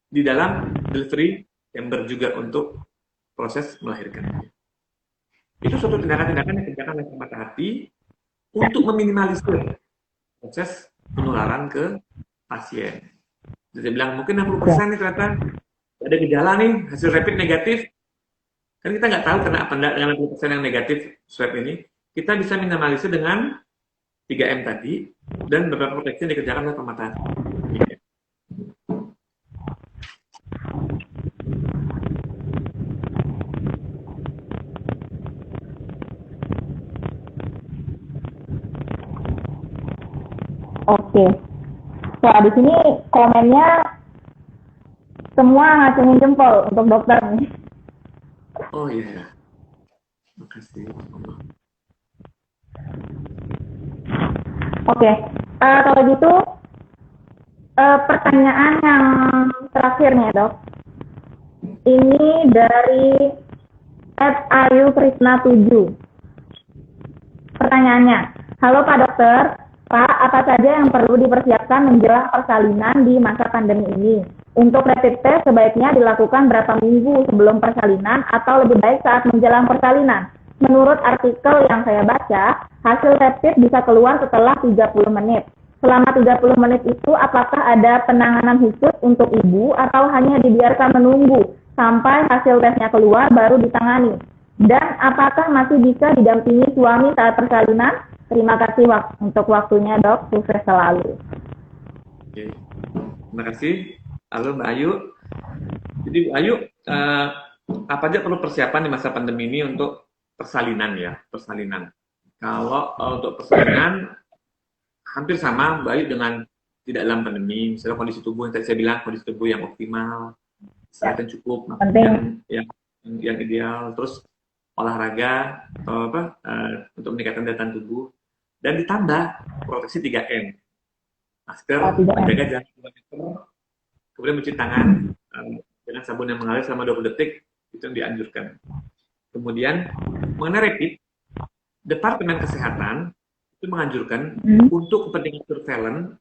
di dalam delivery chamber juga untuk proses melahirkan. Itu suatu tindakan-tindakan yang dikerjakan oleh permata hati untuk meminimalisir proses penularan ke pasien. Jadi saya bilang mungkin 60% nih ternyata ada gejala nih, hasil rapid negatif. Kan kita nggak tahu kena apa enggak dengan 60% yang negatif swab ini. Kita bisa minimalisir dengan 3M tadi dan beberapa proteksi yang dikerjakan oleh permata hati. Oke. Wah, di sini komennya semua ngacungin jempol untuk dokter nih. Oh iya. Makasih. Oke. Kalau gitu pertanyaan yang terakhir nih, Dok. Ini dari @ayukrisna7. Pertanyaannya, halo Pak Dokter, Pak, apa saja yang perlu dipersiapkan menjelang persalinan di masa pandemi ini? Untuk rapid test sebaiknya dilakukan berapa minggu sebelum persalinan atau lebih baik saat menjelang persalinan? Menurut artikel yang saya baca, hasil rapid bisa keluar setelah 30 menit. Selama 30 menit itu apakah ada penanganan khusus untuk ibu atau hanya dibiarkan menunggu sampai hasil tesnya keluar baru ditangani? Dan apakah masih bisa didampingi suami saat persalinan? Terima kasih untuk waktunya, Dok. Sukses selalu. Oke. Terima kasih. Halo Mbak Ayu. Jadi Bu Ayu, apa aja perlu persiapan di masa pandemi ini untuk persalinan ya? Persalinan. Kalau untuk persalinan hampir sama Mbak Ayu dengan tidak dalam pandemi. Misalnya kondisi tubuh yang tadi saya bilang, kondisi tubuh yang optimal, istirahat yang cukup, yang ideal, terus olahraga untuk meningkatkan daya tahan tubuh. Dan ditambah proteksi 3M. Masker, menjaga jarak 2 meter, kemudian mencuci tangan dengan sabun yang mengalir selama 20 detik, itu yang dianjurkan. Kemudian, mengenai rapid, Departemen Kesehatan itu menganjurkan untuk kepentingan surveillance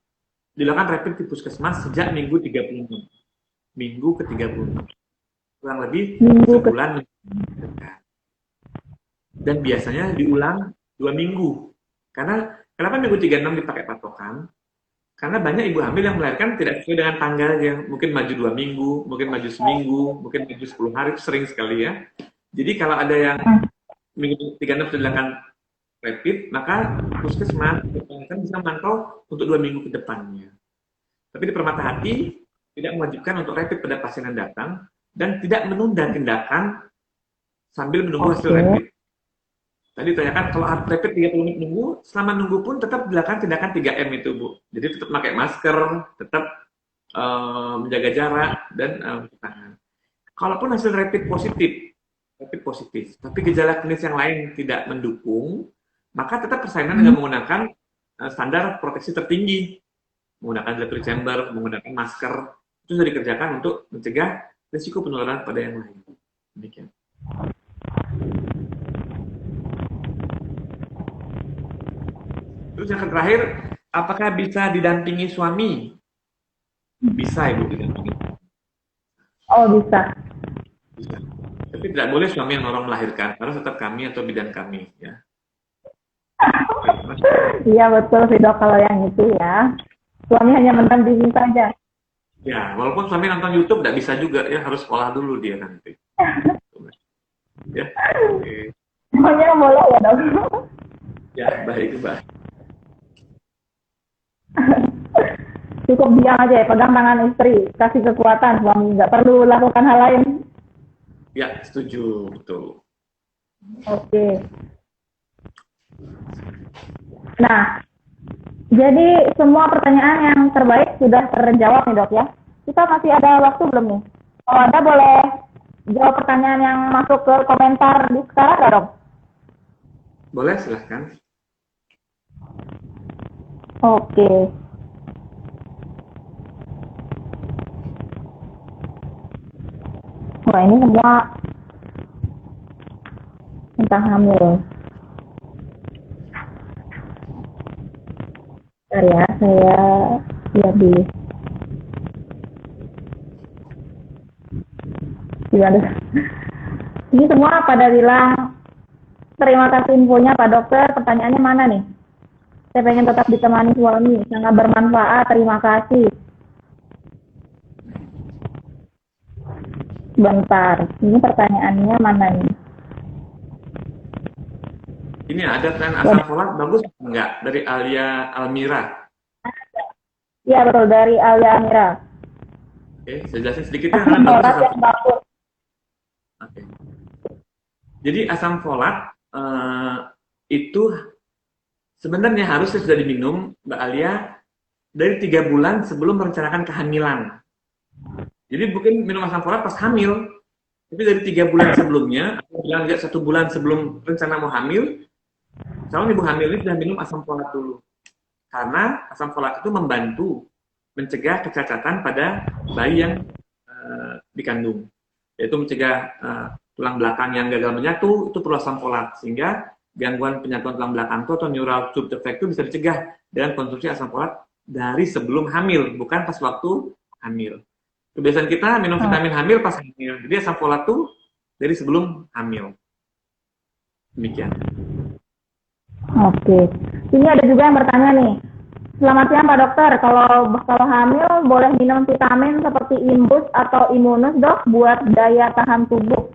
dilakukan rapid di puskesmas sejak minggu 36. Minggu ke-36. Kurang lebih sebulan. Dan biasanya diulang 2 minggu. Karena kenapa minggu 36 dipakai patokan? Karena banyak ibu hamil yang melahirkan tidak sesuai dengan tanggal yang mungkin maju 2 minggu, mungkin maju seminggu, mungkin maju 10 hari, itu sering sekali ya. Jadi kalau ada yang minggu 36 sudah dilakukan rapid, maka puskesmas bisa memantau untuk 2 minggu ke depannya. Tapi di Permata Hati tidak mewajibkan untuk rapid pada pasien yang datang dan tidak menunda tindakan sambil menunggu hasil rapid. Tadi ditanyakan kalau rapid 30 menit nunggu, selama nunggu pun tetap dilakukan tindakan 3M itu Bu. Jadi tetap pakai masker, tetap menjaga jarak dan mencuci tangan. Kalaupun hasil rapid positif, tapi gejala klinis yang lain tidak mendukung, maka tetap persalinan dengan menggunakan standar proteksi tertinggi, menggunakan delivery chamber, menggunakan masker, itu sudah dikerjakan untuk mencegah risiko penularan pada yang lain. Demikian. Terus yang terakhir, apakah bisa didampingi suami? Bisa, Ibu, didampingi. Oh, bisa. Bisa. Tapi tidak boleh suami yang orang melahirkan, harus tetap kami atau bidan kami, ya. Iya, betul sih dok, kalau yang itu ya. Suami hanya mendampingi saja. Ya, walaupun suami nonton YouTube tidak bisa juga, ya harus sekolah dulu dia nanti. Ya, oke. Semuanya boleh ya dok. Ya, baik, Mbak. Cukup diam aja ya, pegang tangan istri, kasih kekuatan suami, nggak perlu lakukan hal lain. Ya, setuju, betul. Oke. Nah, jadi semua pertanyaan yang terbaik sudah terjawab nih dok ya. Kita masih ada waktu belum nih? Kalau ada boleh jawab pertanyaan yang masuk ke komentar di sekarang nggak dok? Boleh, silahkan. Oke. Wah, ini semua tentang hamil. Bentar ya, saya lihat dulu. Gimana? Ini semua pada bilang terima kasih infonya Pak Dokter. Pertanyaannya mana nih? Saya pengen tetap ditemani suami, sangat bermanfaat. Terima kasih. Bentar, ini pertanyaannya mana nih? Ini ada tren asam folat bagus enggak dari Alia Almira? Iya betul, dari Alia Amira. Oke, saya jelasin sedikit ya. Asam folat yang bagus. Oke. Jadi asam folat itu sebenarnya harusnya sudah diminum, Mbak Alia, dari 3 bulan sebelum merencanakan kehamilan. Jadi bukan minum asam folat pas hamil, tapi dari 3 bulan sebelumnya, atau bilang 1 bulan sebelum rencana mau hamil, calon ibu hamil ini sudah minum asam folat dulu. Karena asam folat itu membantu mencegah kecacatan pada bayi yang dikandung. Yaitu mencegah tulang belakang yang gagal menyatu, itu perlu asam folat. Sehingga gangguan penyatuan tulang belakang itu atau neural tube defect itu bisa dicegah dengan konsumsi asam folat dari sebelum hamil, bukan pas waktu hamil. Kebiasaan kita minum vitamin hamil pas hamil. Jadi asam folat itu dari sebelum hamil. Demikian. Oke. Ini ada juga yang bertanya nih. Selamat siang Pak Dokter. Kalau hamil boleh minum vitamin seperti Imbus atau Imunus dok buat daya tahan tubuh?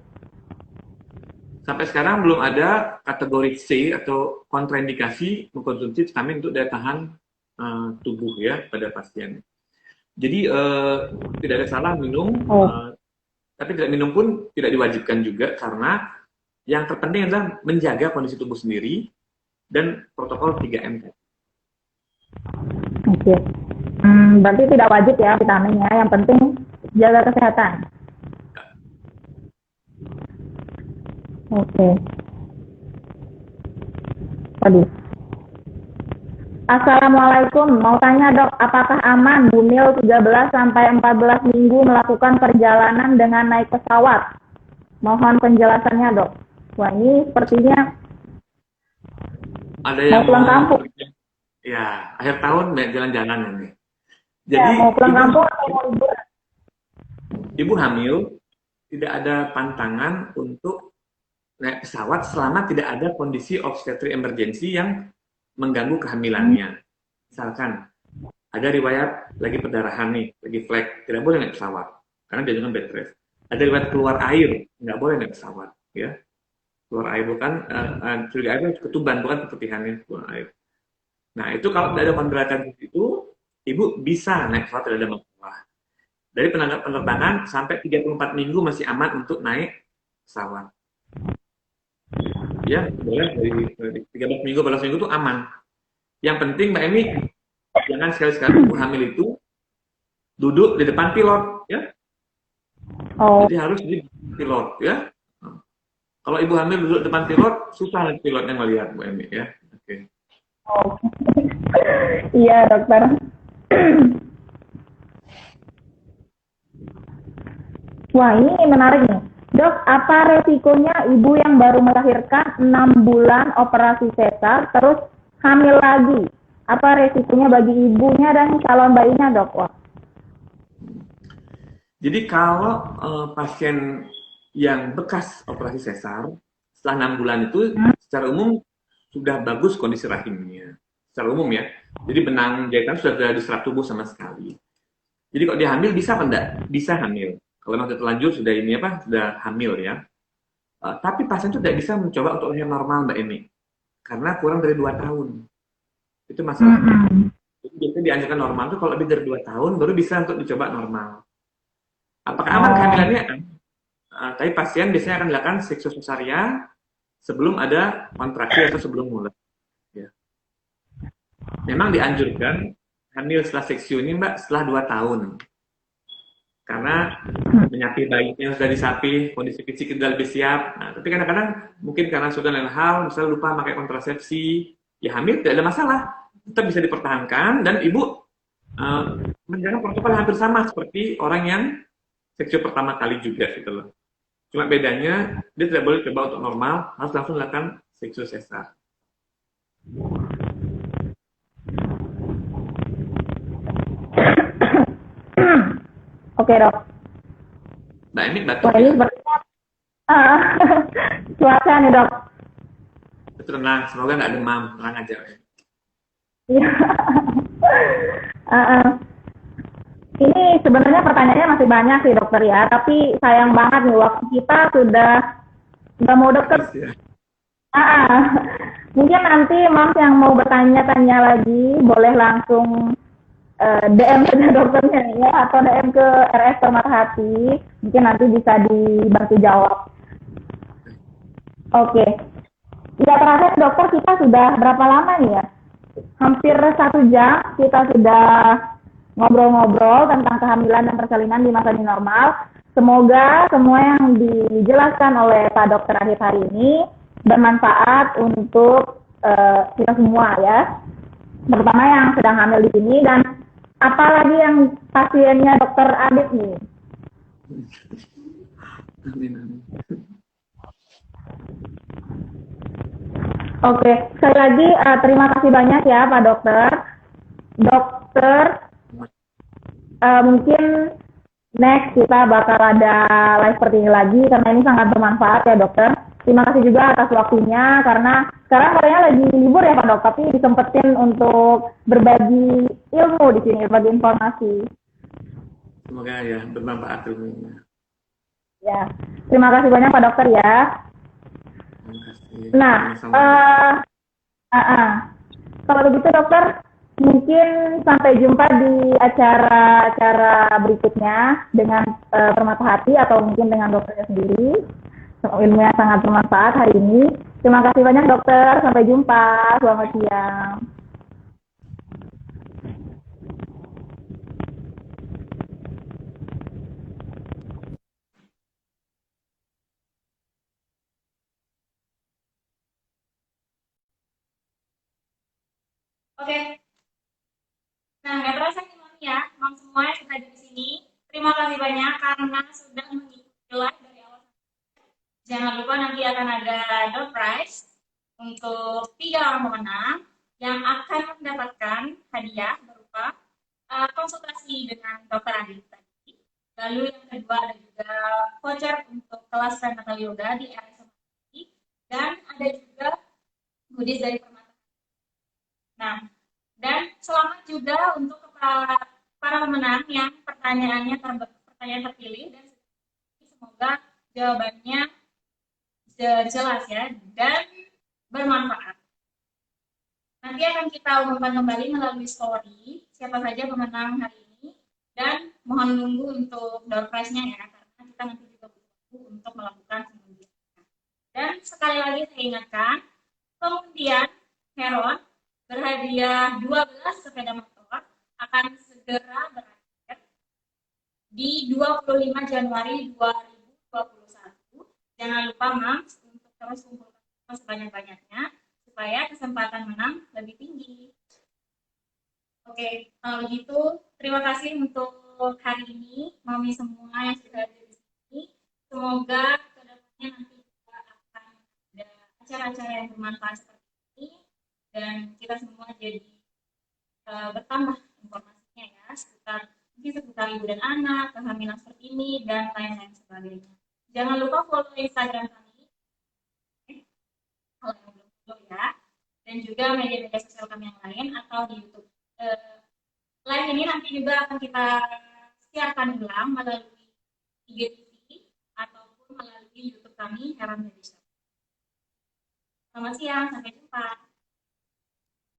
Sampai sekarang belum ada kategori C atau kontraindikasi mengkonsumsi vitamin untuk daya tahan tubuh ya pada pasien. Jadi tidak ada salah minum, tapi tidak minum pun tidak diwajibkan juga karena yang terpenting adalah menjaga kondisi tubuh sendiri dan protokol 3M. Oke. Berarti tidak wajib ya vitaminnya, yang penting jaga kesehatan. Oke. Waduh. Assalamualaikum, mau tanya dok, apakah aman bumil 13 sampai 14 minggu melakukan perjalanan dengan naik pesawat? Mohon penjelasannya dok. Wah ini sepertinya ada yang mau pulang kampung. Ya, akhir tahun banyak jalan-jalan ini. Ya, Jadi mau pulang kampung atau mau liburan? Ibu hamil tidak ada pantangan untuk naik pesawat selama tidak ada kondisi obstetri emergency yang mengganggu kehamilannya. Misalkan ada riwayat lagi perdarahan nih, lagi flek, tidak boleh naik pesawat karena dianjurkan bed rest. Ada riwayat keluar air, nggak boleh naik pesawat, ya. Keluar air bukan curi air ketuban, bukan keputihannya keluar air. Nah itu kalau tidak ada pemberatan itu, ibu bisa naik pesawat tidak ada masalah. Dari penerbangan sampai 34 minggu masih aman untuk naik pesawat. Ya, boleh dari 13 minggu, 14 minggu itu aman. Yang penting Mbak Emi, jangan sekali-sekali ibu hamil itu duduk di depan pilot, ya. Oh. Jadi harus di pilot, ya. Kalau ibu hamil duduk di depan pilot, susah pilotnya melihat Mbak Emi, ya. Oke. Oh. Iya dokter. Wah, ini menarik nih. Dok, apa resikonya ibu yang baru melahirkan 6 bulan operasi sesar terus hamil lagi? Apa resikonya bagi ibunya dan calon bayinya, dok? Wah. Jadi kalau pasien yang bekas operasi sesar setelah 6 bulan itu secara umum sudah bagus kondisi rahimnya. Secara umum ya. Jadi benang jahitan sudah tidak diserap tubuh sama sekali. Jadi kalau dia hamil bisa apa enggak? Bisa hamil. Kalau memang terlanjur sudah ini apa? Sudah hamil ya. Tapi pasien itu tidak bisa mencoba untuk yang normal Mbak Emi. Karena kurang dari 2 tahun. Itu masalahnya. Mm-mm. Jadi biasanya dianjurkan normal itu kalau lebih dari 2 tahun baru bisa untuk dicoba normal. Apakah aman Oh, kehamilannya? Tapi pasien biasanya akan dilakukan seksu cesarean sebelum ada kontraksi atau sebelum mulai. Ya. Memang dianjurkan hamil setelah seksio ini Mbak setelah 2 tahun. Karena menyapi bayi yang sudah disapi, kondisi fisik sudah lebih siap. Nah, tapi kadang-kadang mungkin karena sudah lain hal, misalnya lupa pakai kontrasepsi, ya hamil tidak ada masalah, tetap bisa dipertahankan dan ibu uh, menjalankan protokol hampir sama seperti orang yang seksio pertama kali juga gitu loh. Cuma bedanya dia tidak boleh coba untuk normal, harus langsung lakukan seksio sesar. oke, dok. Mbak Emi batuk Wah, ini ya, sepertinya ah, cuaca nih, dok. tenang, semoga nggak demam, tenang aja. Ya. Iya. Ah, ah. Ini sebenarnya pertanyaannya masih banyak sih, dokter ya. Tapi sayang banget nih waktu kita sudah nggak mau deket. Habis ya. Ah, ah. Mungkin nanti Mams yang mau bertanya-tanya lagi boleh langsung DM saja dokternya ya atau DM ke RS Permata Hati. Mungkin nanti bisa dibantu jawab. Oke. Ya terakhir dokter kita sudah berapa lama nih ya? Hampir 1 jam kita sudah ngobrol-ngobrol tentang kehamilan dan persalinan di masa new normal. Semoga semua yang dijelaskan oleh Pak Dokter Akhir hari ini bermanfaat untuk kita semua ya, terutama yang sedang hamil di sini dan apalagi yang pasiennya Dokter Adit nih. Amin, amin. Oke, sekali lagi terima kasih banyak ya Pak Dokter. Dokter, mungkin next kita bakal ada live seperti ini lagi karena ini sangat bermanfaat ya dokter. Terima kasih juga atas waktunya karena sekarang katanya lagi libur ya Pak Dok, tapi disempetin untuk berbagi ilmu di sini, berbagi informasi. Semoga ya bermanfaat ilmunya. Ya, terima kasih banyak Pak Dokter ya. Terima kasih. Nah, Sama-sama. kalau begitu dokter, mungkin sampai jumpa di acara-acara berikutnya dengan Permata Hati atau mungkin dengan dokternya sendiri. Ilmunya sangat bermanfaat hari ini. Terima kasih banyak dokter. Sampai jumpa. Selamat siang. Oke, nah nggak terasa nih Mami ya, Mam semua yang sudah di sini. Terima kasih banyak karena sudah mengikuti live dari awal. Jangan lupa nanti akan ada door prize untuk 3 orang pemenang yang akan mendapatkan hadiah berupa konsultasi dengan dokter Andi tadi. Lalu yang kedua ada juga voucher untuk kelas prenatal yoga di RS dan ada juga goodies dari Permata. Nah, dan selamat juga untuk para pemenang yang pertanyaan terpilih dan semoga jawabannya jelas ya dan bermanfaat. Nanti akan kita umumkan kembali melalui story siapa saja pemenang hari ini dan mohon tunggu untuk door prize-nya ya karena kita nanti juga butuh untuk melakukan pengundian. Dan sekali lagi saya ingatkan pengundian Heron berhadiah 12 sepeda motor akan segera berakhir di 25 Januari 2021. Jangan lupa Mams untuk terus kumpulkan sebanyak-banyaknya supaya kesempatan menang lebih tinggi. Oke, kalau begitu terima kasih untuk hari ini Mami semua yang sudah hadir di sini. Semoga kedepannya nanti kita akan ada acara-acara yang bermanfaat seperti ini dan kita semua jadi bertambah informasinya ya seputar ibu dan anak, kehamilan seperti ini dan lain-lain sebagainya. Jangan lupa follow Instagram kami, kalau yang belum follow ya, dan juga media-media sosial kami yang lain atau di YouTube. Live ini nanti juga akan kita siarkan ulang melalui IGTV ataupun melalui YouTube kami Heran Medisha. Selamat siang, sampai jumpa.